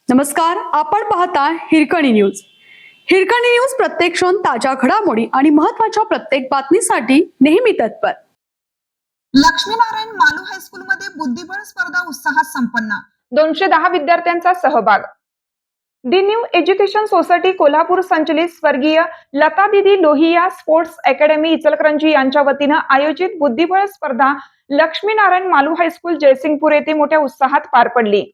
नमस्कार, आपण पाहता हिरकणी न्यूज. हिरकणी न्यूज प्रत्येक क्षण ताज्या घडामोडी आणि महत्त्वाच्या प्रत्येक बातमीसाठी नेहमी तत्पर. लक्ष्मीनारायण मालू हायस्कूल मध्ये बुद्धिबळ स्पर्धा उत्साहात संपन्न. 210 विद्यार्थ्यांचा सहभाग. दी न्यू एज्युकेशन सोसायटी कोल्हापूर संचलित स्वर्गीय लता दीदी लोहिया स्पोर्ट्स अकॅडमी इचलकरंजी यांच्या वतीनं आयोजित बुद्धिबळ स्पर्धा लक्ष्मीनारायण मालू हायस्कूल जयसिंगपूर येथे मोठ्या उत्साहात पार पडली.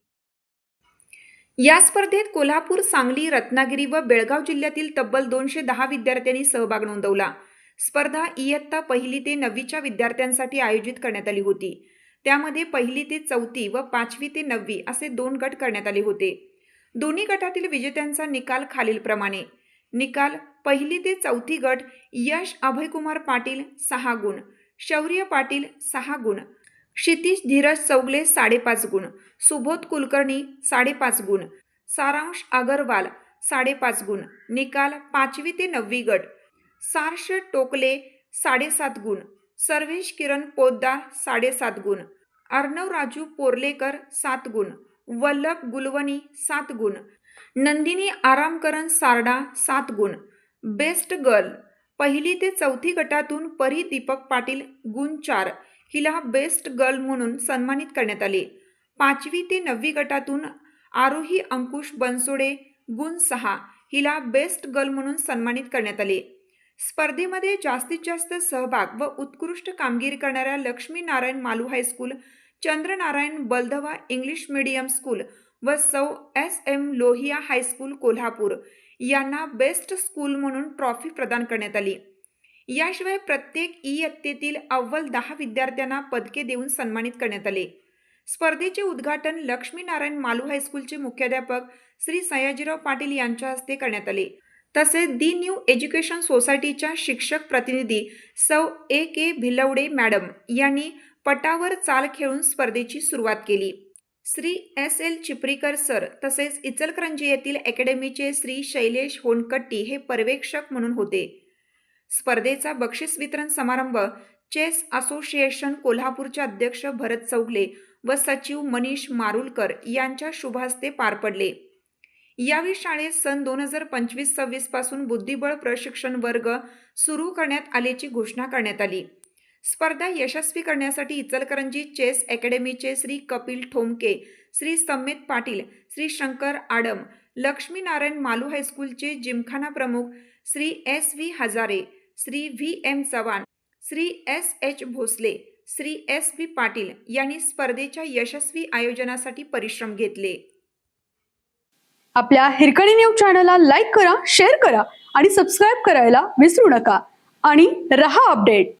या स्पर्धेत कोल्हापूर, सांगली, रत्नागिरी व बेळगाव जिल्ह्यातील तब्बल 210 विद्यार्थ्यांनी सहभाग नोंदवला. स्पर्धा इयत्ता 1ली ते 9वीच्या विद्यार्थ्यांसाठी आयोजित करण्यात आली होती. त्यामध्ये 1ली ते 4थी व 5वी ते 9वी असे 2 गट करण्यात आले होते. दोन्ही गटातील विजेत्यांचा निकाल खालीलप्रमाणे. निकाल: 1ली ते 4थी गट: यश अभयकुमार पाटील 6 गुण, शौर्य पाटील 6 गुण, क्षितिज धीरज चौगले 5.5 गुण, सुबोध कुलकर्णी 5.5 गुण, सारांश अगरवाल 5.5 गुण. निकाल: 5वी ते 9वी गट: सार्ष टोकले 7.5 गुण, सर्वेश किरण पोद्दार 7.5 गुण, अर्णव राजू पोर्लेकर 7 गुण, वल्लभ गुलवणी 7 गुण, नंदिनी आरामकरण सारडा 7 गुण. बेस्ट गर्ल: 1ली ते 4थी गटातून परी दीपक पाटील गुण 4, हिला बेस्ट गर्ल म्हणून सन्मानित करण्यात आले. 5वी ते 9वी गटातून आरोही अंकुश बनसोडे गुण 6, हिला बेस्ट गर्ल म्हणून सन्मानित करण्यात आले. स्पर्धेमध्ये जास्तीत जास्त सहभाग व उत्कृष्ट कामगिरी करणाऱ्या Laxminarayan Malu high school, Chandranarayan Baldhawa English medium school व सौ S.M. लोहिया हायस्कूल कोल्हापूर यांना बेस्ट स्कूल म्हणून ट्रॉफी प्रदान करण्यात आली. याशिवाय प्रत्येक इयत्तेतील अव्वल 10 विद्यार्थ्यांना पदके देऊन सन्मानित करण्यात आले. स्पर्धेचे उद्घाटन लक्ष्मीनारायण मालू हायस्कूलचे मुख्याध्यापक श्री सयाजीराव पाटील यांच्या हस्ते करण्यात आले. तसेच दी न्यू एज्युकेशन सोसायटीच्या शिक्षक प्रतिनिधी सौ A.K. भिलवडे मॅडम यांनी पटावर चाल खेळून स्पर्धेची सुरुवात केली. श्री S.L. चिपरीकर सर तसेच इचलकरंजी येथील अकॅडमीचे श्री शैलेश होनकट्टी हे पर्यवेक्षक म्हणून होते. स्पर्धेचा बक्षीस वितरण समारंभ चेस असोसिएशन कोल्हापूरचे अध्यक्ष भरत चौगले व सचिव मनीष मारुलकर यांच्या शुभहस्ते पार पडले. यावेळी शाळेत सन 2025-26 पासून बुद्धिबळ प्रशिक्षण वर्ग सुरू करण्यात आल्याची घोषणा करण्यात आली. स्पर्धा यशस्वी करण्यासाठी इचलकरंजी चेस अकॅडमीचे श्री कपिल ठोमके, श्री सम्मेत पाटील, श्री शंकर आडम, लक्ष्मीनारायण मालू हायस्कूलचे जिमखाना प्रमुख Shri S.V. Hazare, Shri V.M. Chavan, Shri S.H. Bhosale, Shri S.B. Patil यांनी स्पर्धेच्या यशस्वी आयोजनासाठी परिश्रम घेतले. आपल्या हिरकणी न्यूज चॅनलला लाईक करा, शेअर करा आणि सबस्क्राईब करायला विसरू नका आणि रहा अपडेट.